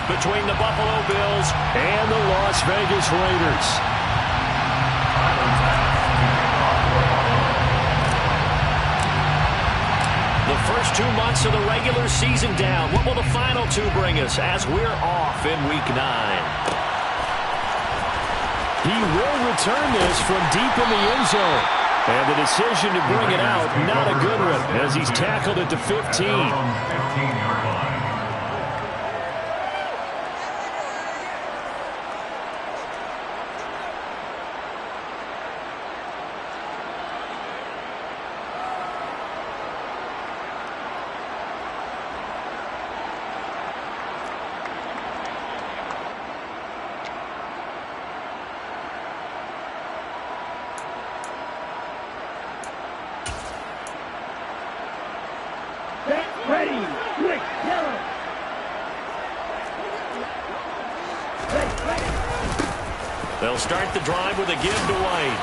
between the Buffalo Bills and the Las Vegas Raiders. The first 2 months of the regular season down. What will the final 2 bring us as we're off in Week 9? He will return this from deep in the end zone. And the decision to bring it out, not a good one, as he's tackled at the 15. They'll start the drive with a give to White.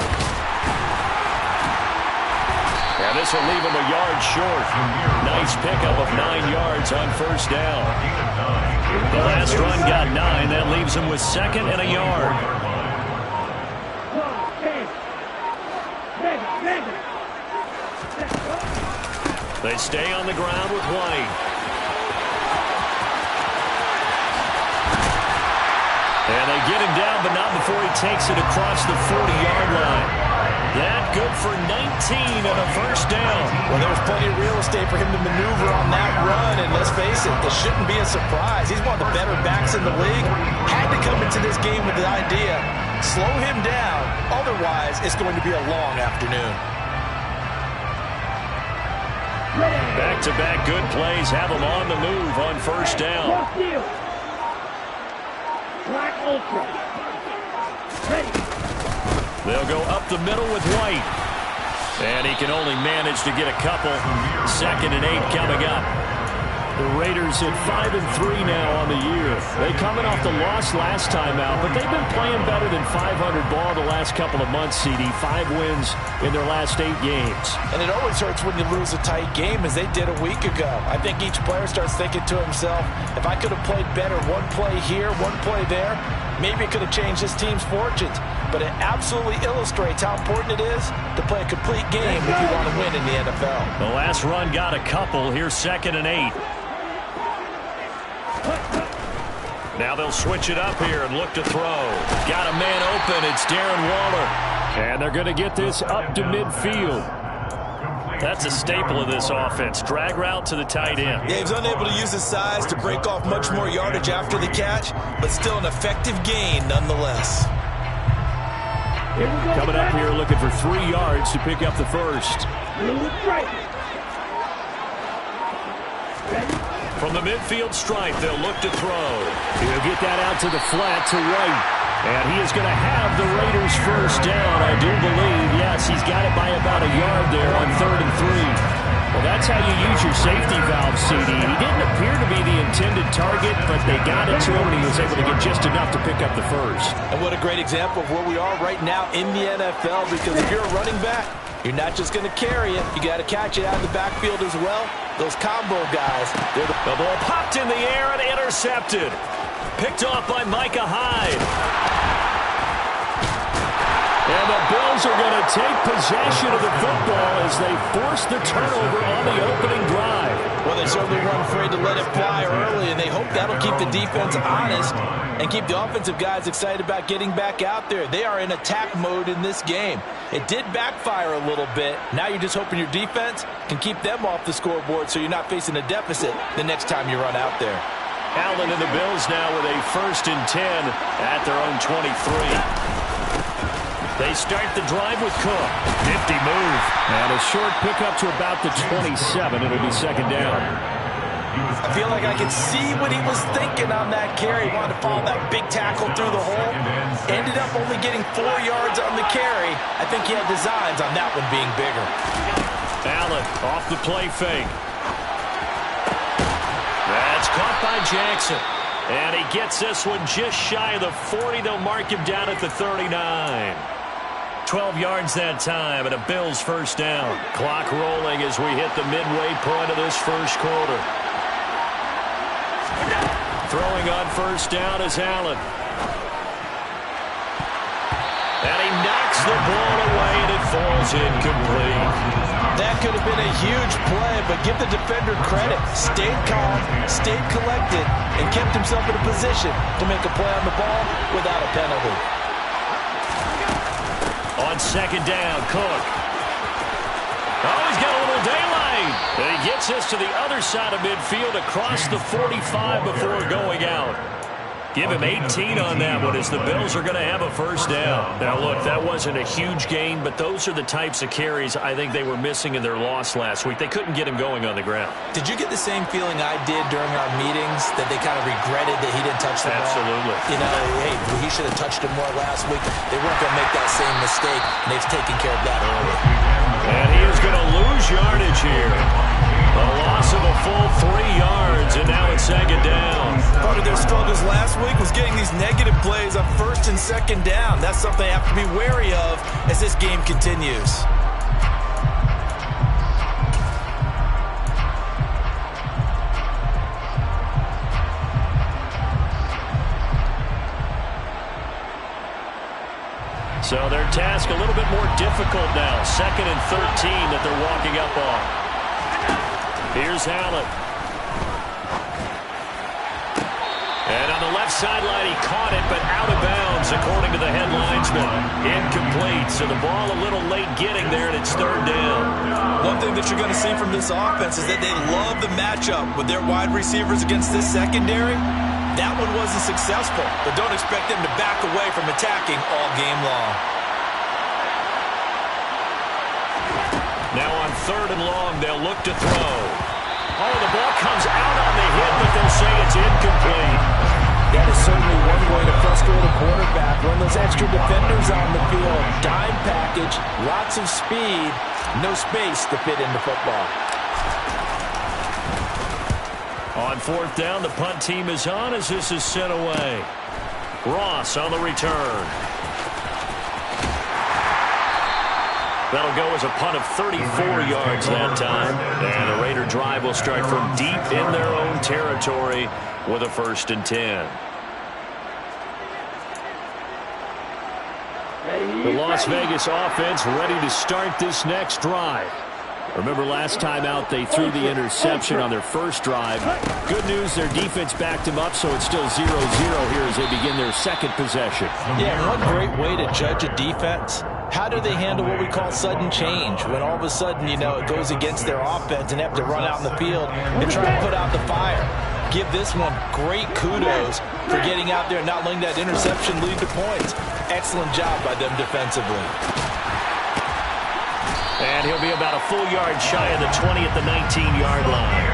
And this will leave him a yard short. Nice pickup of 9 yards on first down. The last run got 9. That leaves him with 2nd and a yard. They stay on the ground with White. And they get him down, but not before he takes it across the 40-yard line. That good for 19 and a first down. Well, there's plenty of real estate for him to maneuver on that run, and let's face it, this shouldn't be a surprise. He's one of the better backs in the league. Had to come into this game with the idea, slow him down, otherwise it's going to be a long afternoon. Back-to-back good plays have him on the move on first down. They'll go up the middle with White. And he can only manage to get a couple. 2nd and 8 coming up. The Raiders at 5-3 now on the year. They coming off the loss last time out, but they've been playing better than 500 ball the last couple of months, CD. 5 wins in their last 8 games. And it always hurts when you lose a tight game, as they did a week ago. I think each player starts thinking to himself, if I could have played better one play here, one play there, maybe it could have changed this team's fortunes. But it absolutely illustrates how important it is to play a complete game if you want to win in the NFL. The last run got a couple. Here's 2nd and 8. Now they'll switch it up here and look to throw. Got a man open. It's Darren Waller. And they're going to get this up to midfield. That's a staple of this offense. Drag route to the tight end. Yeah, he's unable to use his size to break off much more yardage after the catch, but still an effective gain nonetheless. Coming up here looking for 3 yards to pick up the first. From the midfield stripe, they'll look to throw. He'll get that out to the flat to White. And he is going to have the Raiders first down, I do believe. Yes, he's got it by about a yard there on 3rd and 3. Well, that's how you use your safety valve, CD. He didn't appear to be the intended target, but they got it to him, and he was able to get just enough to pick up the first. And what a great example of where we are right now in the NFL, because if you're a running back, you're not just going to carry it. You got to catch it out of the backfield as well. Those combo guys. The ball popped in the air and intercepted. Picked off by Micah Hyde. And the Bills are going to take possession of the football as they force the turnover on the opening drive. Well, they certainly weren't afraid to let it fly early, and they hope that'll keep the defense honest and keep the offensive guys excited about getting back out there. They are in attack mode in this game. It did backfire a little bit. Now you're just hoping your defense can keep them off the scoreboard so you're not facing a deficit the next time you run out there. Allen and the Bills now with a 1st and 10 at their own 23. They start the drive with Cook. Nifty move. And a short pickup to about the 27. It'll be 2nd down. I feel like I can see what he was thinking on that carry. He wanted to follow that big tackle through the hole. Ended up only getting 4 yards on the carry. I think he had designs on that one being bigger. Allen off the play fake. That's caught by Jackson. And he gets this one just shy of the 40. They'll mark him down at the 39. 12 yards that time, and a Bills first down. Clock rolling as we hit the midway point of this first quarter. Throwing on first down is Allen. And he knocks the ball away, and it falls incomplete. That could have been a huge play, but give the defender credit. Stayed calm, stayed collected, and kept himself in a position to make a play on the ball without a penalty. On second down, Cook. Oh, he's got a little daylight. And he gets us to the other side of midfield across the 45 before going out. Give him 18 on that one as the Bills are going to have a first down. Now, look, that wasn't a huge gain, but those are the types of carries I think they were missing in their loss last week. They couldn't get him going on the ground. Did you get the same feeling I did during our meetings, that they kind of regretted that he didn't touch the ball? Absolutely. You know, hey, he should have touched him more last week. They weren't going to make that same mistake, and they've taken care of that early. And he is going to lose yardage here. A loss of a full 3 yards, and now it's second down. Part of their struggles last week was getting these negative plays on first and second down. That's something they have to be wary of as this game continues. So their task a little bit more difficult now. 2nd and 13 that they're walking up on. Here's Allen. And on the left sideline, he caught it, but out of bounds, according to the head linesman. Incomplete, so the ball a little late getting there, and it's third down. One thing that you're going to see from this offense is that they love the matchup with their wide receivers against this secondary. That one wasn't successful, but don't expect them to back away from attacking all game long. Now on 3rd and long, they'll look to throw. Oh, the ball comes out on the hit, but they'll say it's incomplete. That is certainly one way to frustrate a quarterback. Run those extra defenders on the field. Dime package, lots of speed, no space to fit into football. On 4th down, the punt team is on as this is sent away. Ross on the return. That'll go as a punt of 34 yards that time. And the Raider drive will start from deep in their own territory with a 1st and 10. The Las Vegas offense ready to start this next drive. Remember last time out they threw the interception on their first drive. Good news, their defense backed them up, so it's still 0-0 here as they begin their second possession. Yeah, one great way to judge a defense. How do they handle what we call sudden change? When all of a sudden, you know, it goes against their offense and they have to run out in the field and try to put out the fire. Give this one great kudos for getting out there and not letting that interception lead to points. Excellent job by them defensively. And he'll be about a full yard shy of the 20 at the 19-yard line.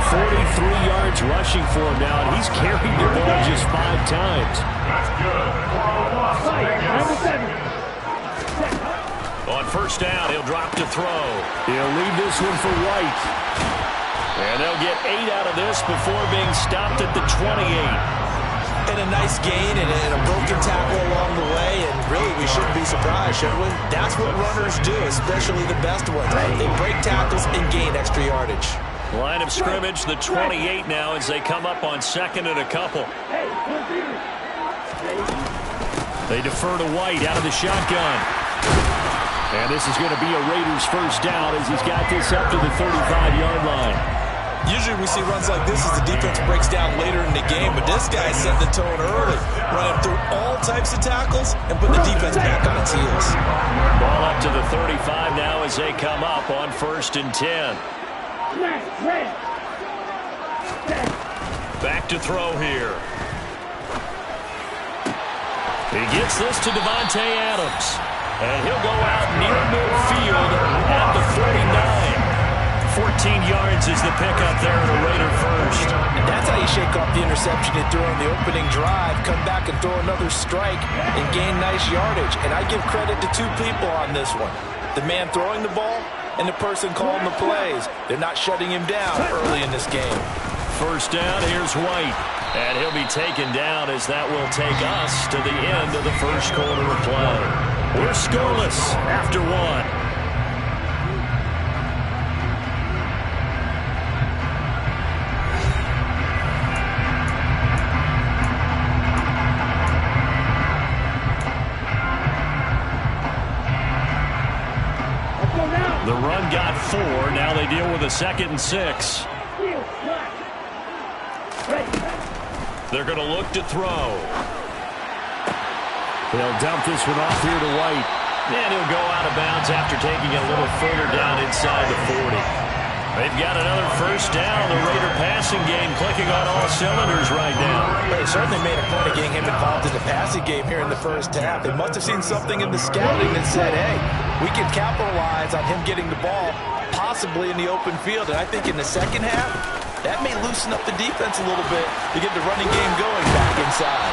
43 yards rushing for him now, and he's carried the ball just 5 times. On first down, he'll drop to throw. He'll leave this one for White. And they'll get 8 out of this before being stopped at the 28. And a nice gain and a broken tackle along the way, and really we shouldn't be surprised, should we? That's what runners do, especially the best ones. They break tackles and gain extra yardage. Line of scrimmage, the 28 now as they come up on 2nd and a couple. They defer to White out of the shotgun. And this is going to be a Raiders first down as he's got this up to the 35-yard line. Usually we see runs like this as the defense breaks down later in the game, but this guy set the tone early, running through all types of tackles and put the defense back on its heels. Ball up to the 35 now as they come up on 1st and 10. Back to throw here. He gets this to Devontae Adams. And he'll go out near midfield at the 49. 14 yards is the pickup there in a Raider first. And that's how you shake off the interception he threw on the opening drive, come back and throw another strike and gain nice yardage. And I give credit to 2 people on this one. The man throwing the ball and the person calling the plays. They're not shutting him down early in this game. First down, here's White. And he'll be taken down as that will take us to the end of the first quarter of play. We're scoreless after 1. 4. Now they deal with a 2nd and 6. They're going to look to throw. They'll dump this one off here to White. And he'll go out of bounds after taking it a little further down inside the 40. They've got another first down. The Raider passing game clicking on all cylinders right now. They certainly made a point of getting him involved in the passing game here in the first half. They must have seen something in the scouting that said, hey, we can capitalize on him getting the ball, possibly in the open field. And I think in the second half, that may loosen up the defense a little bit to get the running game going back inside.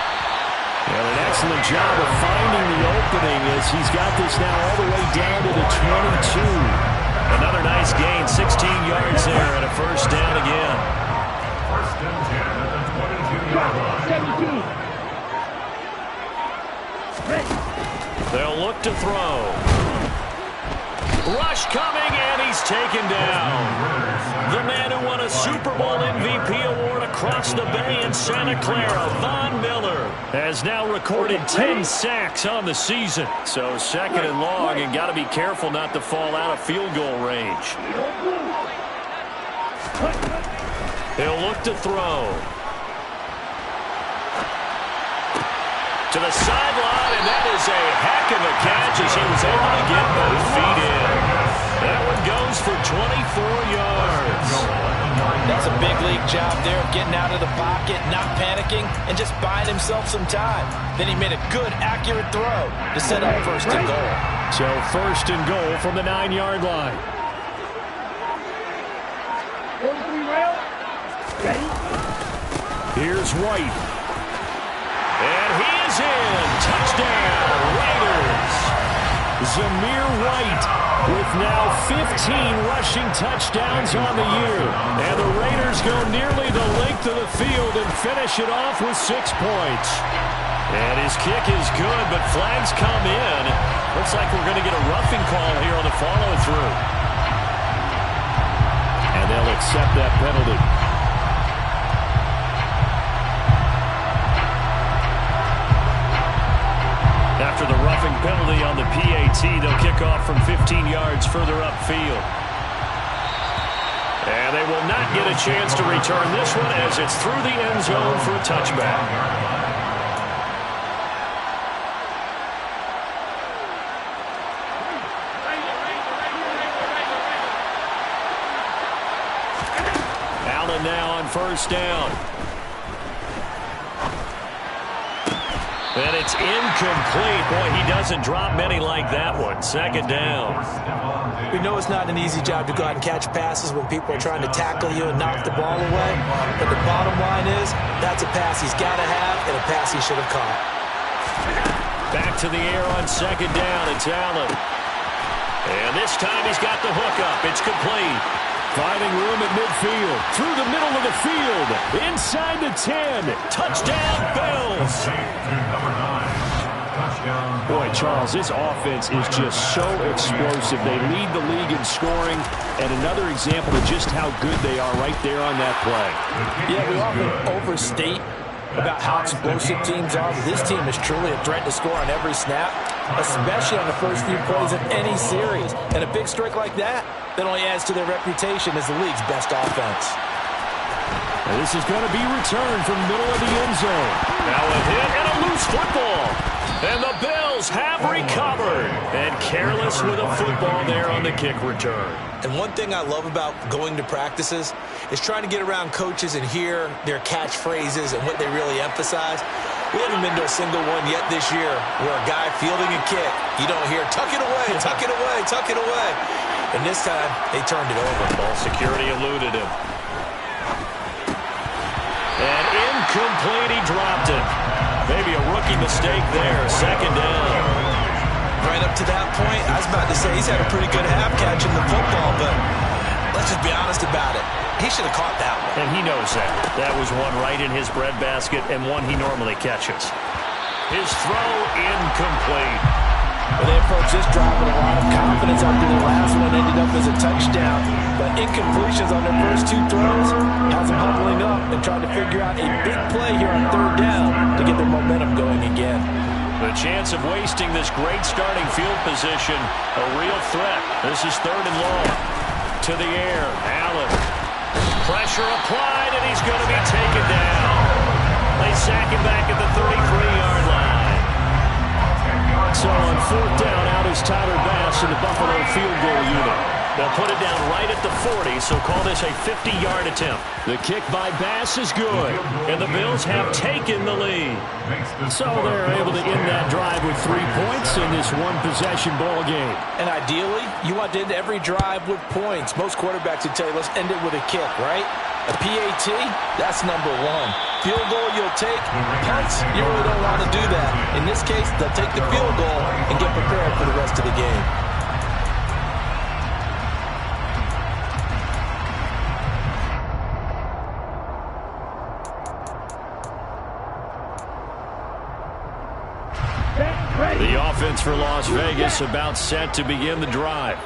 And an excellent job of finding the opening as he's got this now all the way down to the 22. Another nice gain, 16 yards there, and a first down again. First and 10 at the 22-yard line. They'll look to throw. Rush coming, and he's taken down. The man who won a Super Bowl MVP award across the bay in Santa Clara, Von Miller, has now recorded 10 sacks on the season. So 2nd and long, and got to be careful not to fall out of field goal range. He'll look to throw. To the sideline, and that is a heck of a catch as he was able to get both feet in. That one goes for 24 yards. That's a big league job there of getting out of the pocket, not panicking, and just buying himself some time. Then he made a good, accurate throw to set up 1st and goal. So 1st and goal from the 9-yard line. Here's White. And he is in. Touchdown, Raiders. Zamir White with now 15 rushing touchdowns on the year. And the Raiders go nearly the length of the field and finish it off with 6 points. And his kick is good, but flags come in. Looks like we're going to get a roughing call here on the follow-through. And they'll accept that penalty. After the roughing penalty on the PAT, they'll kick off from 15 yards further upfield. And they will not get a chance to return this one as it's through the end zone for a touchback. Allen now on first down. And it's incomplete. Boy, he doesn't drop many like that one. 2nd down. We know it's not an easy job to go out and catch passes when people are trying to tackle you and knock the ball away. But the bottom line is, that's a pass he's got to have and a pass he should have caught. Back to the air on 2nd down. It's Allen. And this time he's got the hook up. It's complete. Finding room at midfield. Through the middle of the field. Inside the 10. Touchdown, Bills. Boy, Charles, this offense is just so explosive. They lead the league in scoring. And another example of just how good they are right there on that play. Yeah, we often overstate about how explosive teams are. But this team is truly a threat to score on every snap, especially on the first few plays of any series. And a big streak like that only adds to their reputation as the league's best offense. And this is going to be returned from the middle of the end zone. Now a hit and a loose football. And the Bills have recovered. And careless with a football there on the kick return. And one thing I love about going to practices is trying to get around coaches and hear their catchphrases and what they really emphasize. We haven't been to a single one yet this year where a guy fielding a kick, you don't hear, tuck it away, tuck it away, tuck it away. And this time, they turned it over. Ball security eluded him. And incomplete, he dropped it. Maybe a rookie mistake there. 2nd down. Right up to that point, I was about to say he's had a pretty good half catching the football, but let's just be honest about it. He should have caught that one. And he knows that. That was one right in his breadbasket and one he normally catches. His throw incomplete. Well, they approached this drive with a lot of confidence after the last one ended up as a touchdown. But incompletions on their first 2 throws has them huddling up and trying to figure out a big play here on 3rd down to get their momentum going again. The chance of wasting this great starting field position, a real threat. This is 3rd and long. to the air. Allen. Pressure applied, and he's going to be taken down. They sack him back at the 33-yard line. So on fourth down, out is Tyler Bass in the Buffalo field goal unit. They'll put it down right at the 40, so call this a 50-yard attempt. The kick by Bass is good, and the Bills have taken the lead. So they're able to end that drive with 3 points in this one-possession ball game. And ideally, you want to end every drive with points. Most quarterbacks would tell you, let's end it with a kick, right? A PAT, that's number one. Field goal you'll take. Punts, you really don't want to do that. In this case, they'll take the field goal and get prepared for the rest of the game. The offense for Las Vegas about set to begin the drive.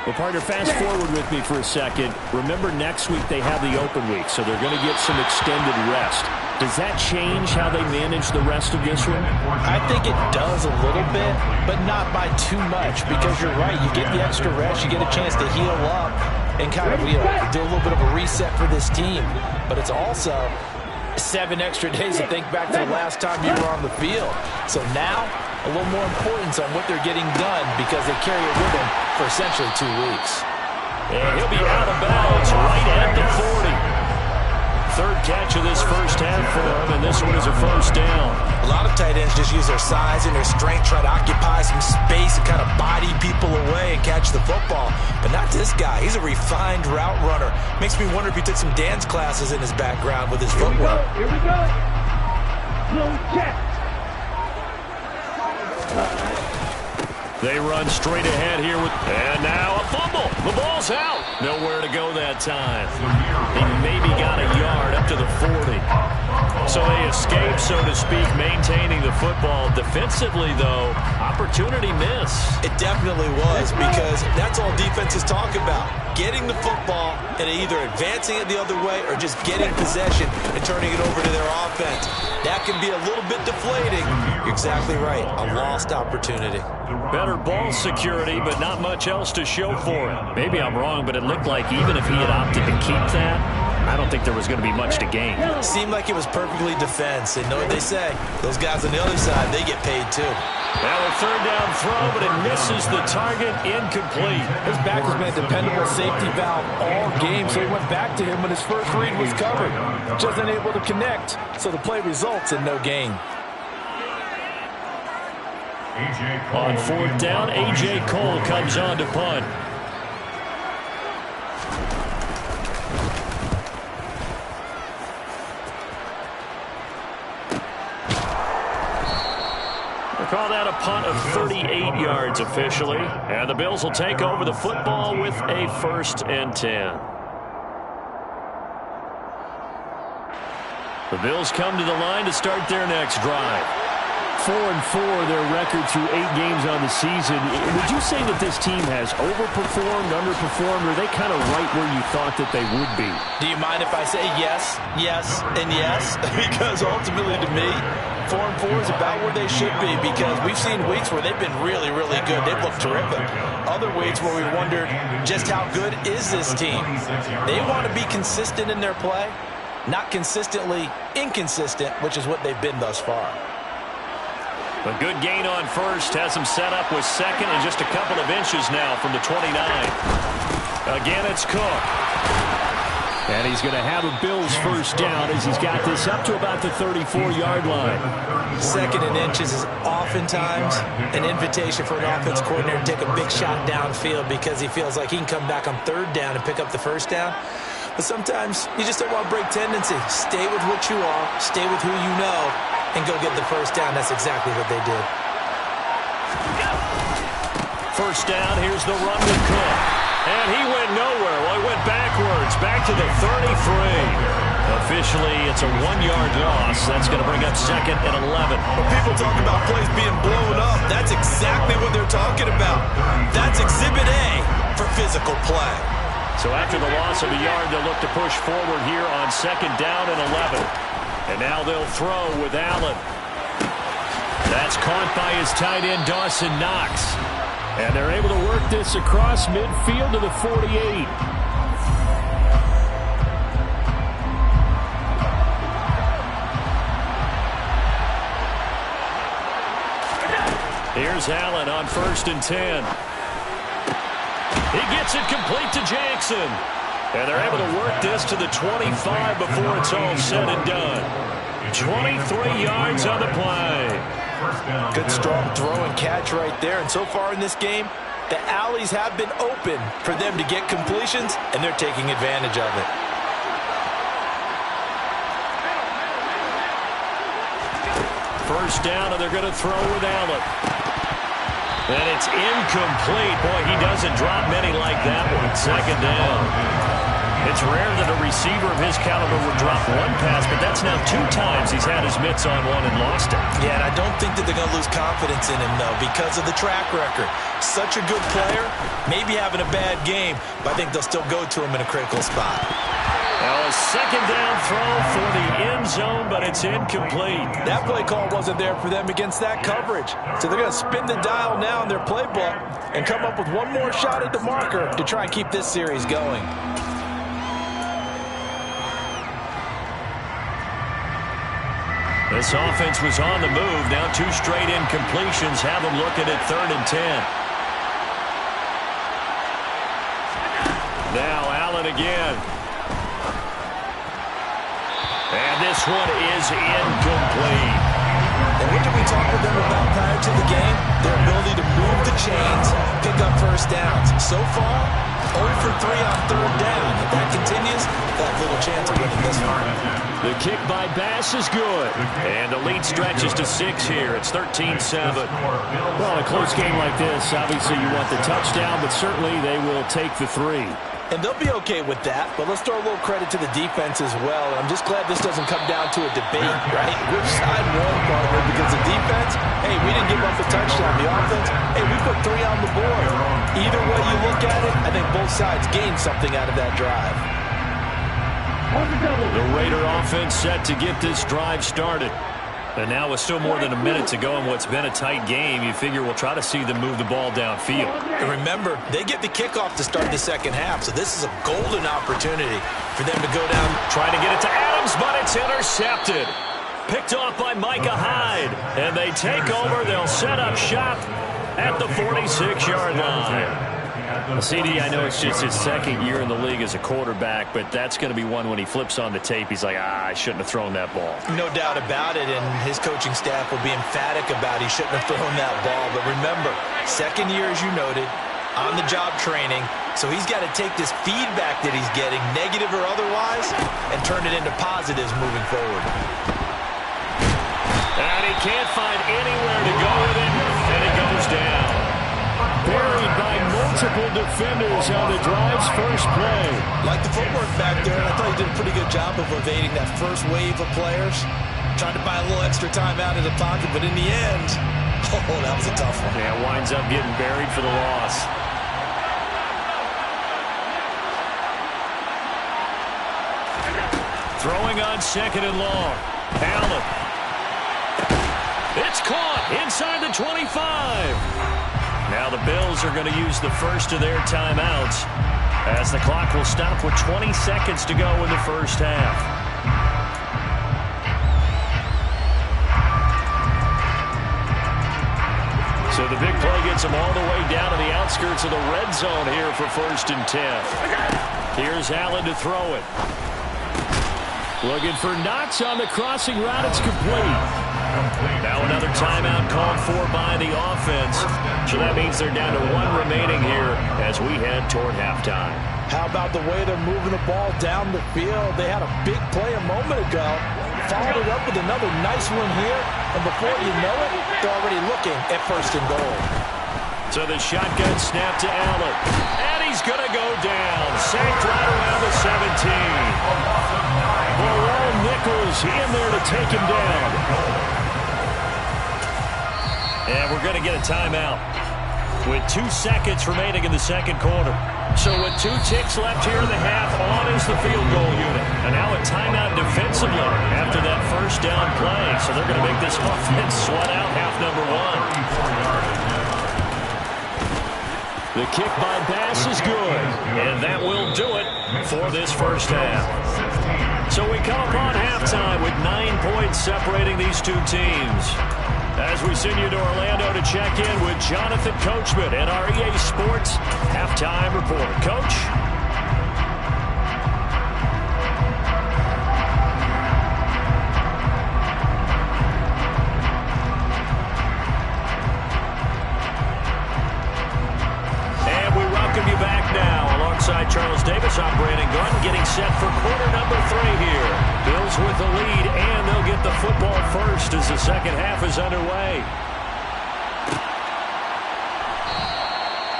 Well, partner, fast forward with me for a second. Remember, next week they have the open week, so they're going to get some extended rest. Does that change how they manage the rest of this one? I think it does a little bit, but not by too much, because you're right. You get the extra rest, you get a chance to heal up and kind of do a little bit of a reset for this team. But it's also 7 extra days to think back to the last time you were on the field. So now, a little more importance on what they're getting done because they carry it with them for essentially 2 weeks. And he'll be out of bounds right at the 40. Third catch of this first half for him, and this one is a first down. A lot of tight ends just use their size and their strength, try to occupy some space and kind of body people away and catch the football. But not this guy. He's a refined route runner. Makes me wonder if he took some dance classes in his background with his footwork. Here we go. Slow check. They run straight ahead here with, and now a fumble. The ball's out. Nowhere to go that time. He maybe got a yard up to the 40. So they escape, so to speak, maintaining the football. Defensively, though, opportunity miss. It definitely was, because that's all defenses talk about. Getting the football and either advancing it the other way or just getting possession and turning it over to their offense. That can be a little bit deflating. You're exactly right. A lost opportunity. Better ball security, but not much else to show for it. Maybe I'm wrong, but it looked like even if he had opted to keep that, I don't think there was going to be much to gain. It seemed like it was perfectly defense. And know what they say? Those guys on the other side, they get paid too. Now a third down throw, but it misses the target, incomplete. His back has been a dependable safety valve all game, so he went back to him when his first read was covered. Just unable to connect, so the play results in no gain. On fourth down, A.J. Cole comes on to punt. Call that a punt of 38 yards officially. And the Bills will take over the football with a 1st and 10. The Bills come to the line to start their next drive. 4-4 their record through 8 games on the season. Would you say that this team has overperformed, underperformed, or are they kind of right where you thought that they would be? Do you mind if I say yes, yes, and yes? Because ultimately to me, 4-4 is about where they should be, because we've seen weeks where they've been really, really good. They've looked terrific. Other weeks where we wondered just how good is this team. They want to be consistent in their play, not consistently inconsistent, which is what they've been thus far. A good gain on first has him set up with second and just a couple of inches now from the 29. Again, it's Cook. And he's going to have a Bills first down as he's got this up to about the 34-yard line. Second and inches is oftentimes an invitation for an offense coordinator to take a big shot downfield because he feels like he can come back on third down and pick up the first down. But sometimes you just don't want to break tendency. Stay with what you are, stay with who you know, and go get the first down. That's exactly what they did. First down, here's the run with Cook. And he went nowhere. Well, he went backwards, back to the 33. Officially, it's a 1-yard loss. That's going to bring up 2nd and 11. When people talk about plays being blown up, that's exactly what they're talking about. That's Exhibit A for physical play. So after the loss of a yard, they'll look to push forward here on 2nd down and 11. And now they'll throw with Allen. That's caught by his tight end, Dawson Knox. And they're able to work this across midfield to the 48. Here's Allen on 1st and 10. He gets it complete to Jackson. And they're able to work this to the 25 before it's all said and done. 23 yards on the play. Good strong throw and catch right there. And so far in this game, the alleys have been open for them to get completions, and they're taking advantage of it. First down, and they're going to throw with Allen. And it's incomplete. Boy, he doesn't drop many like that one. Second down. It's rare that a receiver of his caliber would drop one pass, but that's now 2 times he's had his mitts on one and lost it. Yeah, and I don't think that they're going to lose confidence in him, though, because of the track record. Such a good player, maybe having a bad game, but I think they'll still go to him in a critical spot. Now a second down throw for the end zone, but it's incomplete. That play call wasn't there for them against that coverage. So they're going to spin the dial now in their playbook and come up with one more shot at the marker to try and keep this series going. This offense was on the move. Now 2 straight incompletions have them looking at 3rd and 10. Now Allen again. And this one is incomplete. And what did we talk with them about prior to the game? Their ability to move the chains, pick up first downs. So far, 0 for 3 on 3rd down. If that continues, they'll have little chance of winning this one. The kick by Bass is good. And the lead stretches to 6 here. It's 13-7. Well, in a close game like this, obviously you want the touchdown, but certainly they will take the 3. And they'll be okay with that, but let's throw a little credit to the defense as well. I'm just glad this doesn't come down to a debate, right? Which side won, partner? Because the defense, hey, we didn't give up a touchdown. The offense, hey, we put 3 on the board. Either way you look at it, I think both sides gained something out of that drive. The Raider offense set to get this drive started. And now with still more than a minute to go in what's been a tight game, you figure we'll try to see them move the ball downfield. And remember, they get the kickoff to start the second half, so this is a golden opportunity for them to go down. Trying to get it to Adams, but it's intercepted. Picked off by Micah Hyde. And they take over. They'll set up shop at the 46-yard line. CD, I know it's just his 2nd year in the league as a quarterback, but that's going to be one when he flips on the tape, he's like, I shouldn't have thrown that ball. No doubt about it, and his coaching staff will be emphatic about he shouldn't have thrown that ball. But remember, 2nd year, as you noted, on-the-job training, so he's got to take this feedback that he's getting, negative or otherwise, and turn it into positives moving forward. And he can't find anywhere to go with it, and it goes down. Buried by multiple defenders on the drive's first play. Like the footwork back there, and I thought he did a pretty good job of evading that first wave of players. Tried to buy a little extra time out of the pocket, but in the end, oh, that was a tough one. Yeah, winds up getting buried for the loss. Throwing on 2nd and long. Allen. It's caught inside the 25. Now the Bills are going to use the first of their timeouts as the clock will stop with 20 seconds to go in the first half. So the big play gets them all the way down to the outskirts of the red zone here for 1st and 10. Here's Allen to throw it. Looking for Knox on the crossing route. It's complete. Now another timeout called for by the offense. So that means they're down to 1 remaining here as we head toward halftime. How about the way they're moving the ball down the field? They had a big play a moment ago. Followed it up with another nice one here. And before you know it, they're already looking at 1st and goal. So the shotgun snap to Allen. And he's going to go down. Sacked right around the 17. Barone Nichols in there to take him down. And we're going to get a timeout with 2 seconds remaining in the 2nd quarter. So with 2 ticks left here in the half, on is the field goal unit. And now a timeout defensively after that first down play. So they're going to make this offense sweat out half number 1. The kick by Bass is good. And that will do it for this first half. So we come upon halftime with 9 points separating these 2 teams. As we send you to Orlando to check in with Jonathan Coachman and our EA Sports Halftime Report. Coach? And we welcome you back now. Alongside Charles Davis, I'm Brandon Garden, getting set for quarter number 3 here. Bills with the lead, and they'll get the football first as the second half is underway.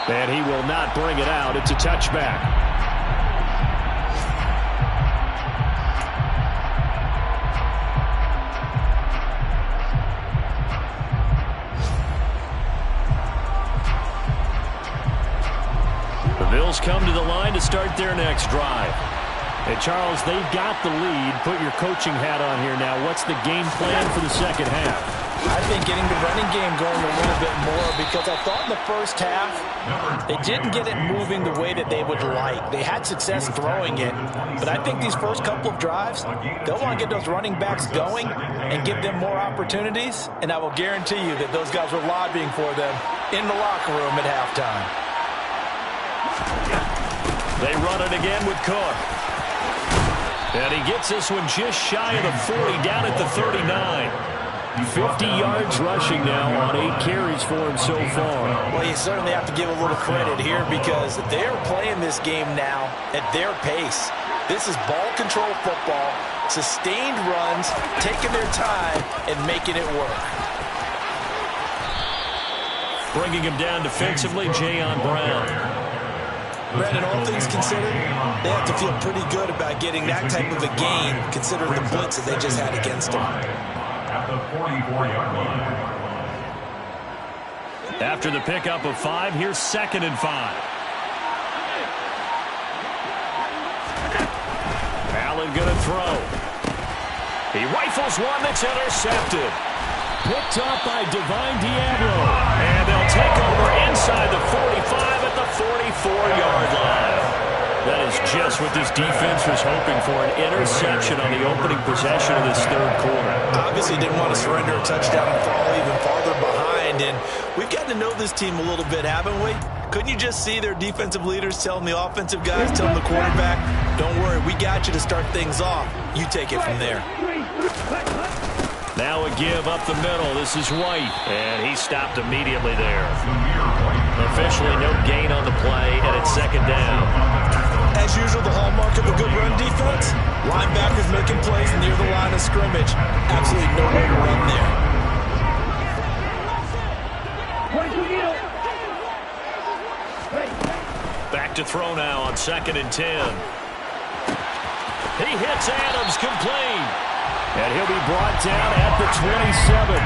And he will not bring it out. It's a touchback. The Bills come to the line to start their next drive. Hey, Charles, they've got the lead. Put your coaching hat on here now. What's the game plan for the second half? I think getting the running game going a little bit more, because I thought in the first half they didn't get it moving the way that they would like. They had success throwing it, but I think these first couple of drives, they'll want to get those running backs going and give them more opportunities, and I will guarantee you that those guys were lobbying for them in the locker room at halftime. They run it again with Cook. And he gets this one just shy of the 40, down at the 39. 50 yards rushing now on 8 carries for him so far. Well, you certainly have to give a little credit here, because they're playing this game now at their pace. This is ball control football, sustained runs, taking their time and making it work. Bringing him down defensively, Jayon Brown. Brandon, all things considered, they have to feel pretty good about getting that type of a gain, considering the blitz that they just had against them. At the 44-yard line. After the pickup of 5, here's 2nd and 5. Allen going to throw. He rifles one that's intercepted. Picked up by Divine Diablo. And they'll take over inside the 45 at the 44-yard line. That is just what this defense was hoping for, an interception on the opening possession of this third quarter. Obviously didn't want to surrender a touchdown and fall even farther behind, and we've gotten to know this team a little bit, haven't we? Couldn't you just see their defensive leaders telling the offensive guys, telling the quarterback, don't worry, we got you to start things off. You take it from there. Now a give up the middle. This is White, and he stopped immediately there. Officially no gain on the play, and it's 2nd down. As usual, the hallmark of a good run defense, linebackers making plays near the line of scrimmage. Absolutely no way to run there. Back to throw now on 2nd and 10. He hits Adams complete. And he'll be brought down at the 27.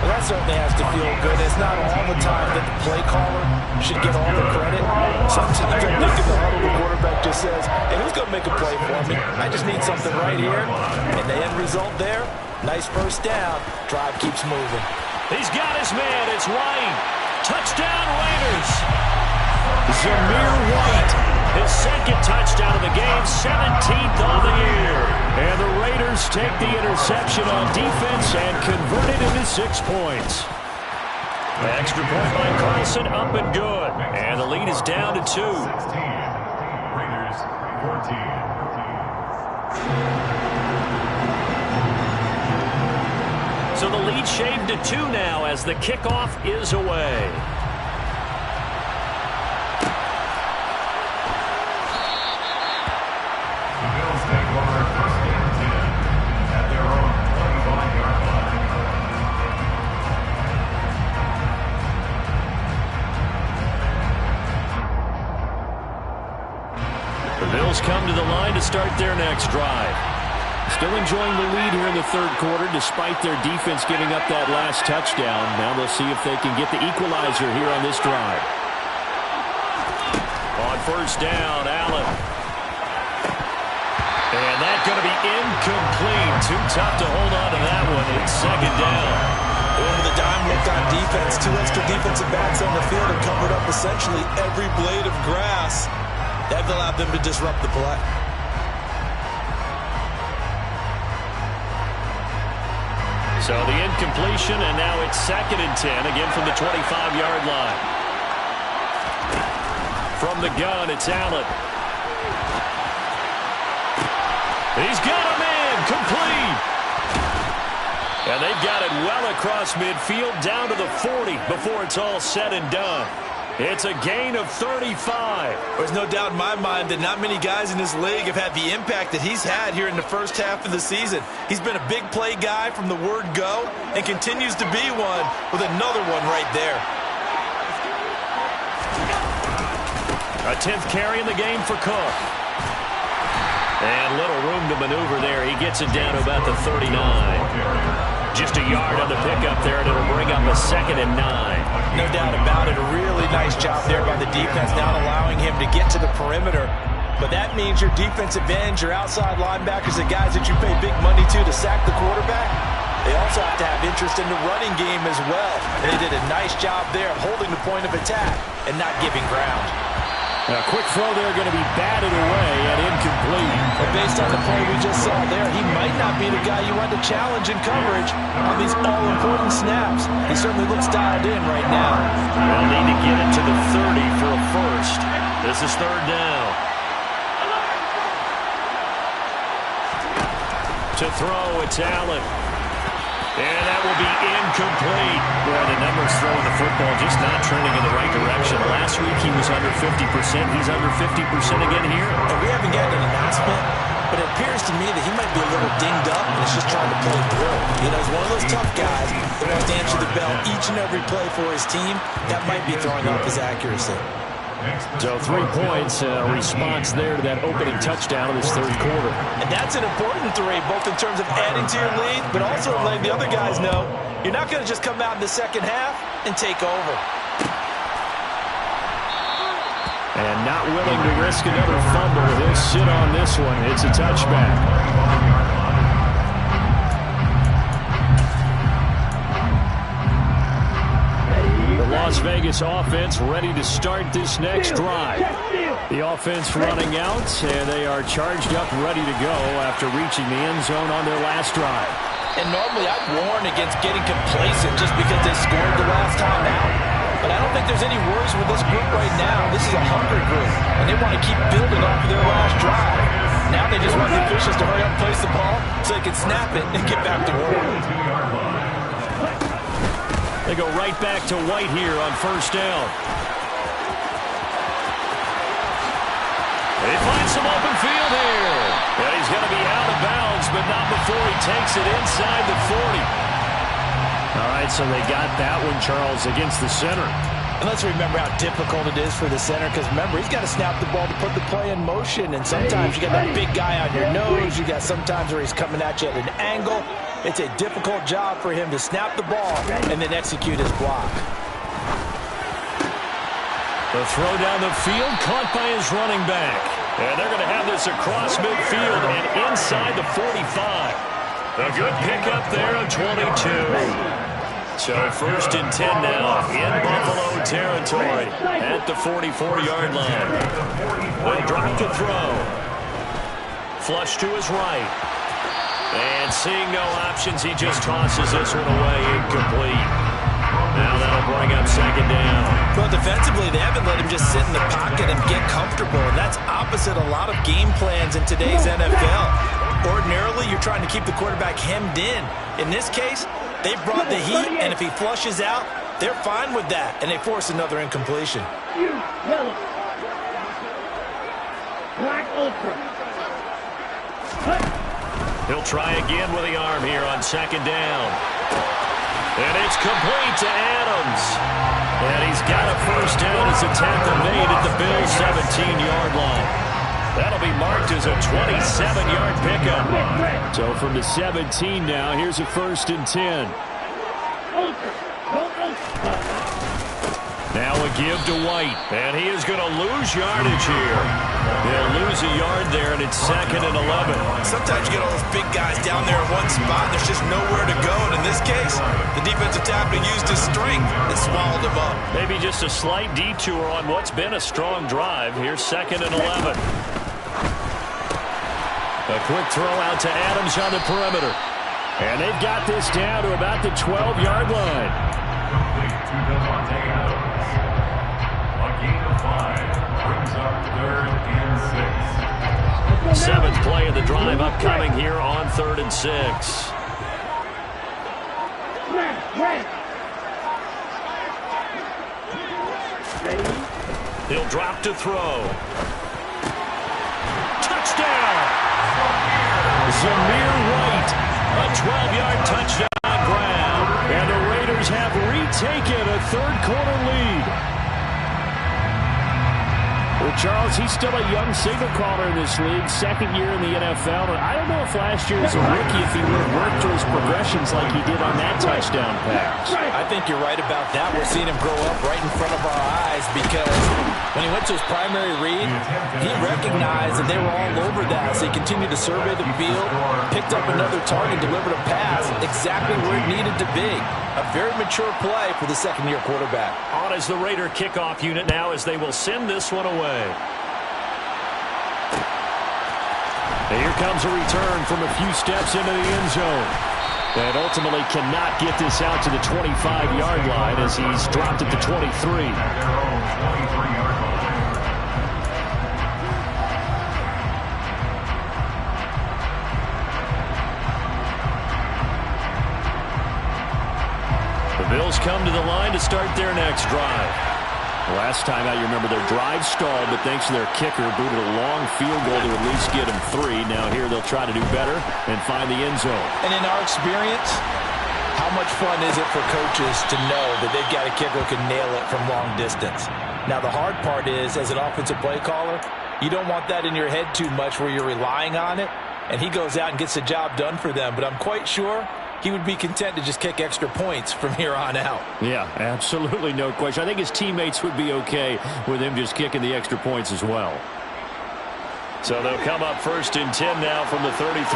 Well, that certainly has to feel good. It's not all the time that the play caller should get all the credit. Sometimes I think in the huddle, the quarterback just says, hey, who's going to make a play for me? I just need something right here. And the end result there, nice first down. Drive keeps moving. He's got his man. It's White. Touchdown, Raiders. Zamir White, his 2nd touchdown of the game, 17th on the year. And the Raiders take the interception on defense and convert it into 6 points. Extra point by Carlson, up and good. And the lead is down to 2. 16. Raiders 14. So the lead shaved to 2 now as the kickoff is away. The Bills take over 1st and 10 at their own 25-yard line. The Bills come to the line to start their next drive. Still enjoying the lead here in the third quarter despite their defense giving up that last touchdown. Now they'll see if they can get the equalizer here on this drive. On 1st down, Allen. And that's going to be incomplete. Too tough to hold on to that one. It's 2nd down. Over the dime looked on defense. 2 extra defensive backs on the field and covered up essentially every blade of grass. That allowed them to disrupt the play. So the incompletion, and now it's 2nd and 10, again from the 25-yard line. From the gun, it's Allen. He's got a man, complete. And they've got it well across midfield, down to the 40 before it's all said and done. It's a gain of 35. There's no doubt in my mind that not many guys in this league have had the impact that he's had here in the first half of the season. He's been a big play guy from the word go and continues to be one with another one right there. A 10th carry in the game for Cook. And little room to maneuver there. He gets it down to about the 39. Just a yard on the pickup there, and it'll bring up a 2nd and 9. No doubt about it. A really nice job there by the defense, not allowing him to get to the perimeter. But that means your defensive ends, your outside linebackers, the guys that you pay big money to sack the quarterback, they also have to have interest in the running game as well. And they did a nice job there of holding the point of attack and not giving ground. A quick throw there going to be batted away and incomplete. But based on the play we just saw there, he might not be the guy you want to challenge in coverage on these all-important snaps. He certainly looks dialed in right now. They'll need to get it to the 30 for a first. This is 3rd down. To throw, it's Allen. And that will be incomplete. Boy, the numbers throwing the football just not trending in the right direction. Last week he was under 50%. He's under 50% again here. And we haven't gotten an announcement, but it appears to me that he might be a little dinged up and is just trying to play through. You know, he's one of those tough guys that wants to answer the bell each and every play for his team. That might be throwing off his accuracy. So 3 points, response there to that opening touchdown in this 3rd quarter. And that's an important 3, both in terms of adding to your lead, but also letting the other guys know you're not going to just come out in the 2nd half and take over. And not willing to risk another fumble. He'll sit on this one. It's a touchback. Las Vegas offense ready to start this next drive. The offense running out, and they are charged up, ready to go after reaching the end zone on their last drive. And normally I'd warn against getting complacent just because they scored the last time out. But I don't think there's any worries with this group right now. This is a hungry group, and they want to keep building off of their last drive. Now they just want the officials to hurry up and place the ball so they can snap it and get back to work. They go right back to White here on 1st down. They find some open field here. And he's going to be out of bounds, but not before he takes it inside the 40. All right, so they got that one, Charles, against the center. And let's remember how difficult it is for the center, because remember, he's got to snap the ball to put the play in motion, and sometimes you got that big guy on your nose. You got sometimes where he's coming at you at an angle. It's a difficult job for him to snap the ball and then execute his block. The throw down the field, caught by his running back. And they're going to have this across midfield and inside the 45. A good pickup there on 22. So 1st and 10 now in Buffalo territory at the 44-yard line. They'll drop the throw. Flush to his right. And seeing no options, he just tosses this one away, incomplete. Now that'll bring up 2nd down. Well, defensively, they haven't let him just sit in the pocket and get comfortable, and that's opposite a lot of game plans in today's NFL. Ordinarily, you're trying to keep the quarterback hemmed in. In this case, they brought the heat, and if he flushes out, they're fine with that, and they force another incompletion. Yellow. Black ultra. He'll try again with the arm here on 2nd down. And it's complete to Adams. And he's got a 1st down as a tackle made at the Bills' 17-yard line. That'll be marked as a 27-yard pickup. So from the 17 now, here's a 1st and 10. Now a give to White, and he is going to lose yardage here. He'll lose a yard there, and it's 2nd and 11. Sometimes you get all those big guys down there in one spot, and there's just nowhere to go. And in this case, the defensive tackle used his strength and swallowed him up. Maybe just a slight detour on what's been a strong drive. Here's 2nd and 11. A quick throw out to Adams on the perimeter. And they've got this down to about the 12-yard line. Complete to Devontae Adams. A gain of 5 brings up 3rd and 6. 7th play of the drive upcoming here on 3rd and 6. He'll drop to throw. Touchdown! Zamir White, a 12-yard touchdown grab. And the Raiders have retaken a third-quarter lead. Well, Charles, he's still a young signal caller in this league, 2nd year in the NFL. And I don't know if last year as a rookie, if he would have worked through his progressions like he did on that touchdown pass. I think you're right about that. We're seeing him grow up right in front of our eyes because when he went to his primary read, he recognized that they were all over that. So he continued to survey the field, picked up another target, delivered a pass exactly where it needed to be. A very mature play for the 2nd-year quarterback. On is the Raider kickoff unit now as they will send this one away. And here comes a return from a few steps into the end zone. And ultimately cannot get this out to the 25-yard line as he's dropped it to 23. At their own 23-yard line. The Bills come to the line to start their next drive. Last time out, you remember their drive stalled, but thanks to their kicker, booted a long field goal to at least get them 3. Now here they'll try to do better and find the end zone. And in our experience, how much fun is it for coaches to know that they've got a kicker who can nail it from long distance? Now the hard part is, as an offensive play caller, you don't want that in your head too much where you're relying on it, and he goes out and gets the job done for them. But I'm quite sure he would be content to just kick extra points from here on out. Yeah, absolutely no question. I think his teammates would be okay with him just kicking the extra points as well. So they'll come up 1st and 10 now from the 33.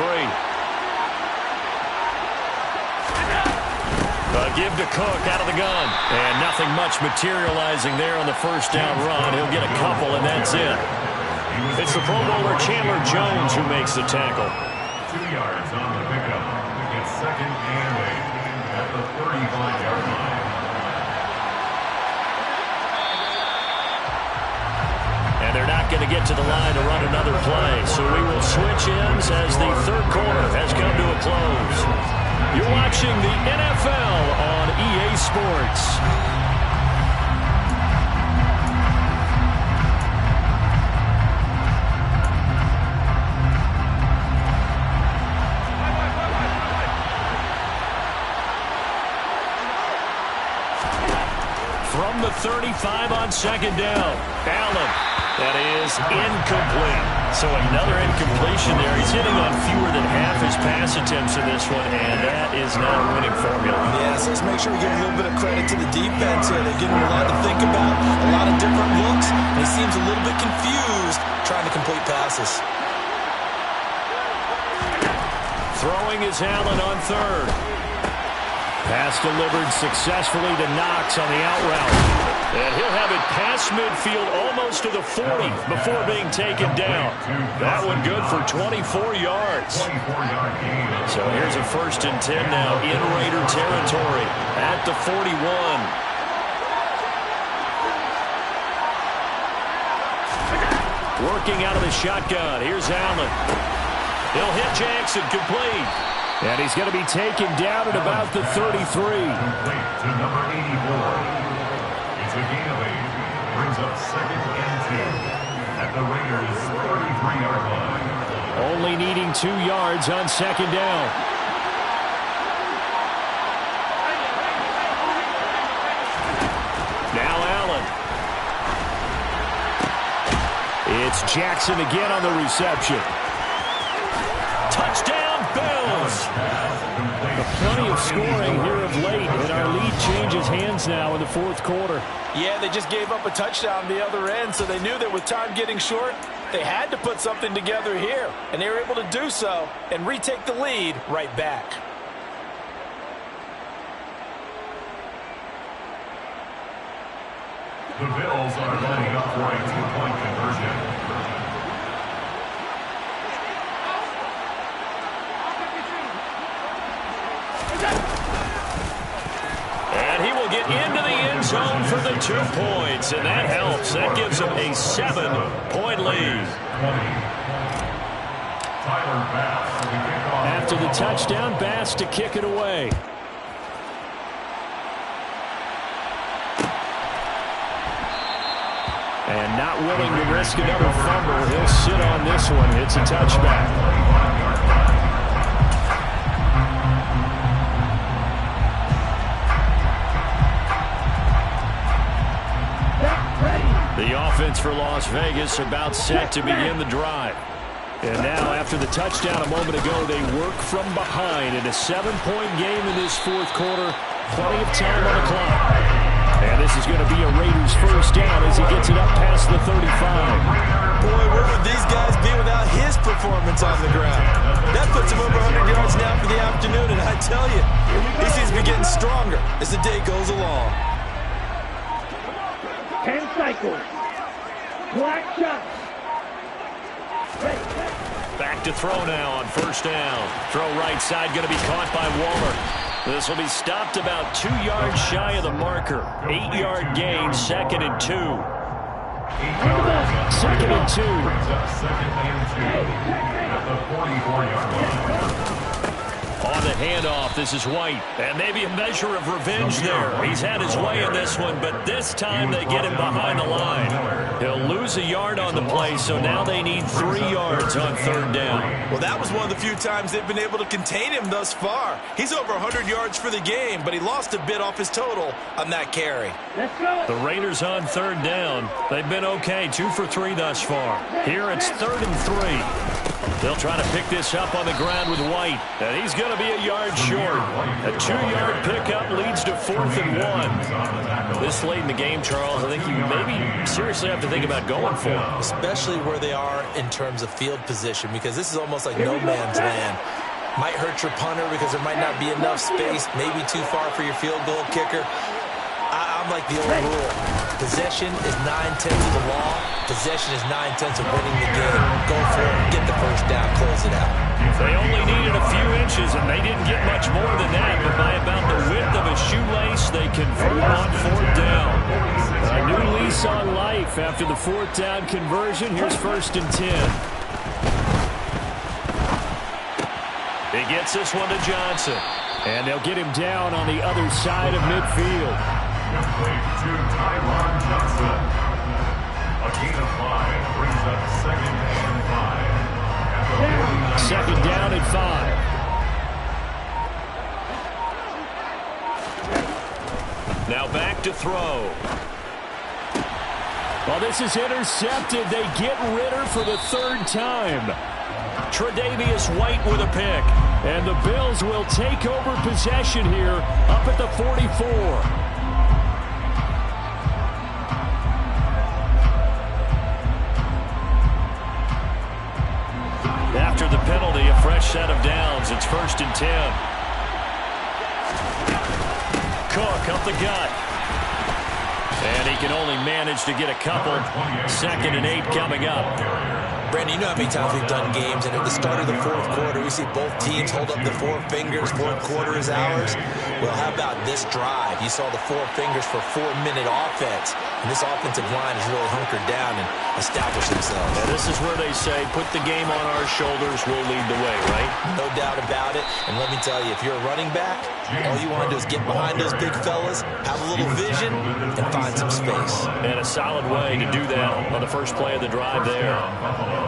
A give to Cook out of the gun. And nothing much materializing there on the 1st down run. He'll get a couple, and that's it. It's the Pro Bowler Chandler Jones who makes the tackle. 2 yards on the pickup. It's 2nd and 8 at the 35-yard line. And they're not going to get to the line to run another play. So we will switch ends as the 3rd quarter has come to a close. You're watching the NFL on EA Sports. From the 35 on 2nd down. Allen. That is incomplete. So another incompletion there. He's hitting on fewer than half his pass attempts in this one, and that is not a winning formula. Yes, let's make sure we give a little bit of credit to the defense here. They're giving him a lot to think about, a lot of different looks, and he seems a little bit confused trying to complete passes. Throwing is Allen on 3rd. Pass delivered successfully to Knox on the out route. And he'll have it past midfield almost to the 40 before being taken down. That one good for 24 yards. 24-yard gain. So here's a 1st and 10 now in Raider territory at the 41. Working out of the shotgun. Here's Allen. He'll hit Jackson complete. And he's going to be taken down at about the 33. Complete to number 84. It's a gain of 8. Brings up 2nd and 2 at the Raiders' 33-yard line. Only needing 2 yards on 2nd down. Now Allen. It's Jackson again on the reception. Touchdown, Bills! Plenty of scoring here of late, and our lead changes hands now in the 4th quarter. Yeah, they just gave up a touchdown the other end, so they knew that with time getting short, they had to put something together here, and they were able to do so and retake the lead right back. The Bills are lining up for a 2-point conversion. into the end zone for the 2 points, and that helps. That gives them a 7-point lead. After the touchdown, Bass to kick it away. And not willing to risk another fumble, he'll sit on this one. It's a touchback. The offense for Las Vegas about set to begin the drive. And now, after the touchdown a moment ago, they work from behind in a 7-point game in this fourth quarter. Plenty of time on the clock. And this is going to be a Raiders first down as he gets it up past the 35. Boy, where would these guys be without his performance on the ground? That puts him over 100 yards now for the afternoon, and I tell you, he seems to be getting stronger as the day goes along. 10 cycles. Black shot. Back to throw now on first down. Throw right side, going to be caught by Waller. This will be stopped about 2 yards shy of the marker. 8-yard gain, 2nd and 2. 2nd and 2. At the 44-yard line. On the handoff, this is White. And maybe a measure of revenge there. He's had his way in this one, but this time they get him behind the line. He'll lose a yard on the play, so now they need 3 yards on third down. Well, that was one of the few times they've been able to contain him thus far. He's over 100 yards for the game, but he lost a bit off his total on that carry. Let's go. The Raiders on third down. They've been okay, 2 for 3 thus far. Here it's 3rd and 3. They'll try to pick this up on the ground with White, and he's going to be a yard short. A 2-yard pickup leads to 4th and 1. This late in the game, Charles, I think you maybe seriously have to think about going for it. Especially where they are in terms of field position, because this is almost like no man's land. Might hurt your punter because there might not be enough space, maybe too far for your field goal kicker. I'm like the old rule. Possession is 9/10 of the law. Possession is 9/10 of winning the game. Go for it. Get the first down. Close it out. They only needed a few inches, and they didn't get much more than that. But by about the width of a shoelace, they convert on 4th down. A new lease on life after the 4th down conversion. Here's 1st and 10. He gets this one to Johnson. And they'll get him down on the other side of midfield. Complete to Tyron Johnson. A gain of 5 brings up 2nd and 5. 2nd down and 5. Now back to throw. Well, this is intercepted. They get Ritter for the 3rd time. Tre'Davious White with a pick. And the Bills will take over possession here up at the 44. After the penalty, a fresh set of downs. It's 1st and 10. Cook up the gut. And he can only manage to get a couple. 2nd and 8 coming up. Brandon, you know how many times we've done games, and at the start of the 4th quarter, we see both teams hold up the 4 fingers. 4th quarter is ours. Well, how about this drive? You saw the 4 fingers for 4-minute offense, and this offensive line has really hunkered down and established themselves. Yeah, this is where they say, put the game on our shoulders, we'll lead the way, right? No doubt about it. And let me tell you, if you're a running back, all you want to do is get behind those big fellas, have a little vision, and find some space. And a solid way to do that on the first play of the drive there.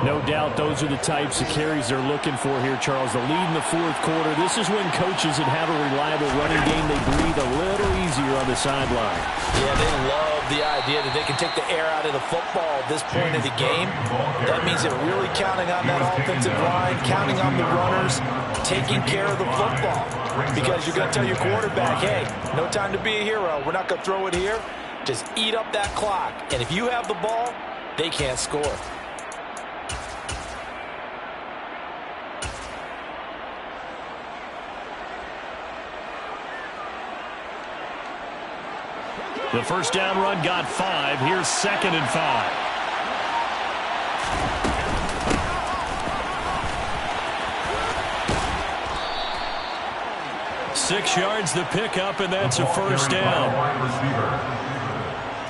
No doubt those are the types of carries they're looking for here, Charles. The lead in the 4th quarter. This is when coaches that have a reliable running game, they breathe a little easier on the sideline. Yeah, they love the idea that they can take the air out of the football at this point of the game. That means they're really counting on that offensive line, counting on the runners, taking care of the football. Because you're going to tell your quarterback, hey, no time to be a hero. We're not going to throw it here. Just eat up that clock. And if you have the ball, they can't score. The first down run got 5. Here's 2nd and 5. 6 yards the pickup, and that's a first down. Wide receiver.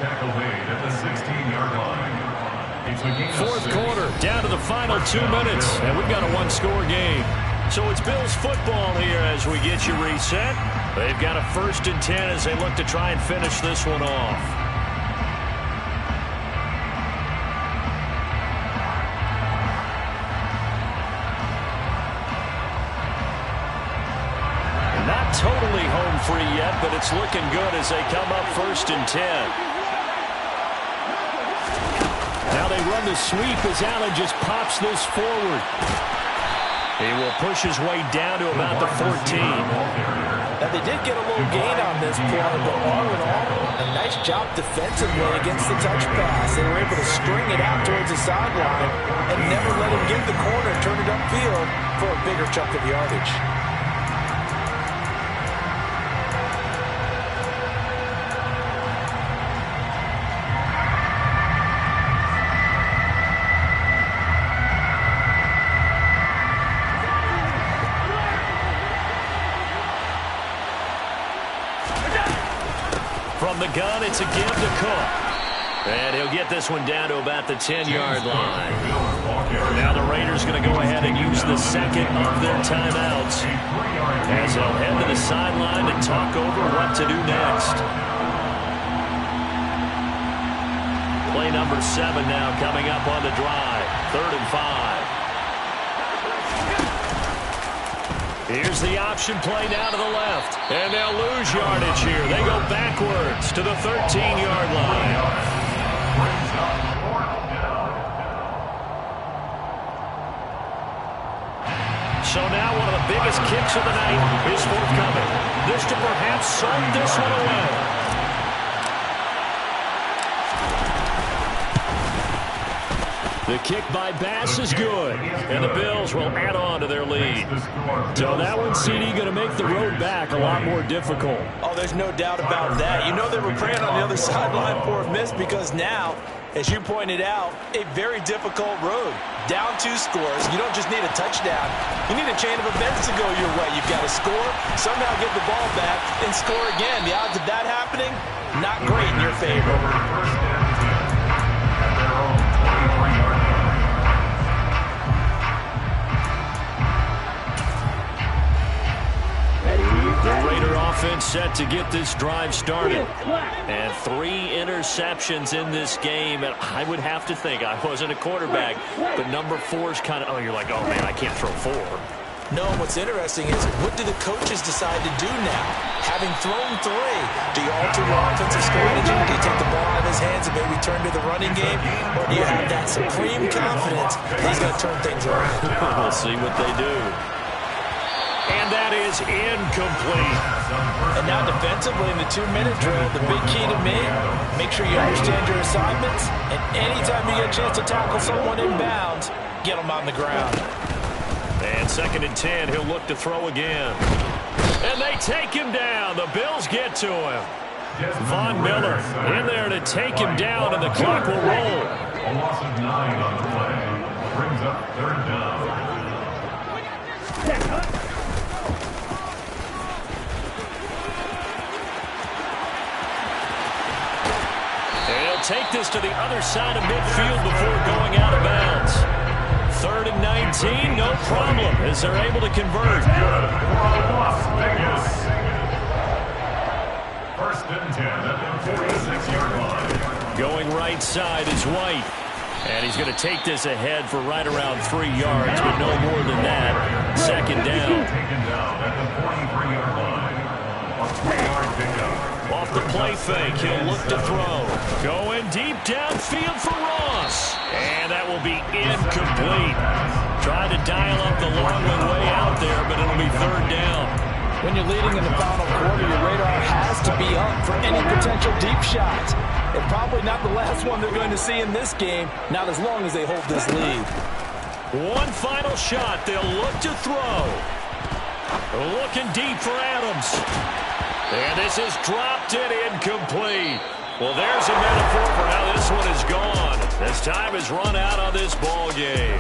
Tackle made at the 16-yard line. It's a gain of 6. Fourth quarter, down to the final 2 minutes, and we've got a one-score game. So it's Bills football here as we get you reset. They've got a 1st and 10 as they look to try and finish this one off. Not totally home free yet, but it's looking good as they come up 1st and 10. Now they run the sweep as Allen just pops this forward. He will push his way down to about the 14. Now, they did get a little gain on this play, but all in all, a nice job defensively against the touch pass. They were able to string it out towards the sideline and never let him get the corner and turn it upfield for a bigger chunk of yardage. From the gun, it's a give to Cook. And he'll get this one down to about the 10-yard line. Now the Raiders going to go ahead and use the second of their timeouts as they'll head to the sideline and talk over what to do next. Play number 7 now coming up on the drive. 3rd and 5. Here's the option play now to the left. And they'll lose yardage here. They go backwards to the 13-yard line. So now one of the biggest kicks of the night is forthcoming. This to perhaps send this one away. The kick by Bass is good, and the Bills will add on to their lead. So that one, CD, going to make the road back a lot more difficult. Oh, there's no doubt about that. You know they were praying on the other sideline for a miss because now, as you pointed out, a very difficult road. Down 2 scores. You don't just need a touchdown. You need a chain of events to go your way. You've got to score, somehow get the ball back, and score again. The odds of that happening, not great in your favor. The Raider offense set to get this drive started. And 3 interceptions in this game. And I would have to think, I wasn't a quarterback, but number 4 is kind of, oh, you're like, oh, man, I can't throw 4. No, what's interesting is what do the coaches decide to do now? Having thrown 3, do you alter your offensive strategy? Do you take the ball out of his hands and maybe turn to the running game? Or do you have that supreme confidence he's going to turn things around? We'll see what they do. And that is incomplete. And now defensively in the 2-minute drill, the big key to me, make sure you understand your assignments, and anytime you get a chance to tackle someone inbounds, get them on the ground. And 2nd and 10, he'll look to throw again. And they take him down. The Bills get to him. Von Miller in there to take him down, and the clock will roll. A loss of 9 on the play. Brings up 3rd down. They'll take this to the other side of midfield before going out of bounds. 3rd and 19, no problem, as they're able to convert. Las Vegas. 1st and 10 at the 46-yard line. Going right side is White. And he's going to take this ahead for right around 3 yards, but no more than that. 2nd down. Taken down at the 43-yard line. A 3-yard pickup. Off the play fake, he'll look to throw. Going deep downfield for Ross. And that will be incomplete. Tried to dial up the long way out there, but it'll be 3rd down. When you're leading in the final quarter, your radar has to be up for any potential deep shots. And probably not the last one they're going to see in this game, not as long as they hold this lead. One final shot. They'll look to throw. Looking deep for Adams. And this is dropped and incomplete. Well, there's a metaphor for how this one is gone. As time has run out on this ball game.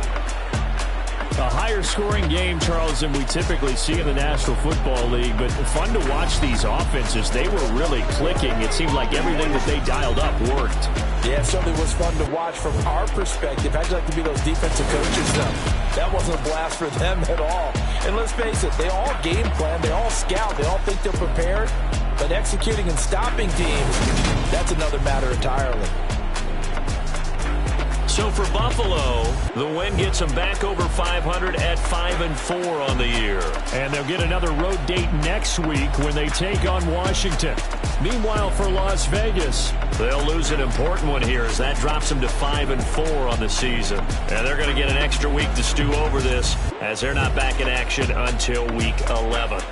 A higher scoring game, Charles, than we typically see in the National Football League, but fun to watch these offenses. They were really clicking. It seemed like everything that they dialed up worked. Yeah, it certainly was fun to watch from our perspective. How'd you like to be those defensive coaches, though? That wasn't a blast for them at all. And let's face it, they all game plan, they all scout, they all think they're prepared, but executing and stopping teams, that's another matter entirely. So for Buffalo, the win gets them back over 500 at 5-4 on the year. And they'll get another road date next week when they take on Washington. Meanwhile, for Las Vegas, they'll lose an important one here as that drops them to 5-4 on the season. And they're going to get an extra week to stew over this as they're not back in action until week 11.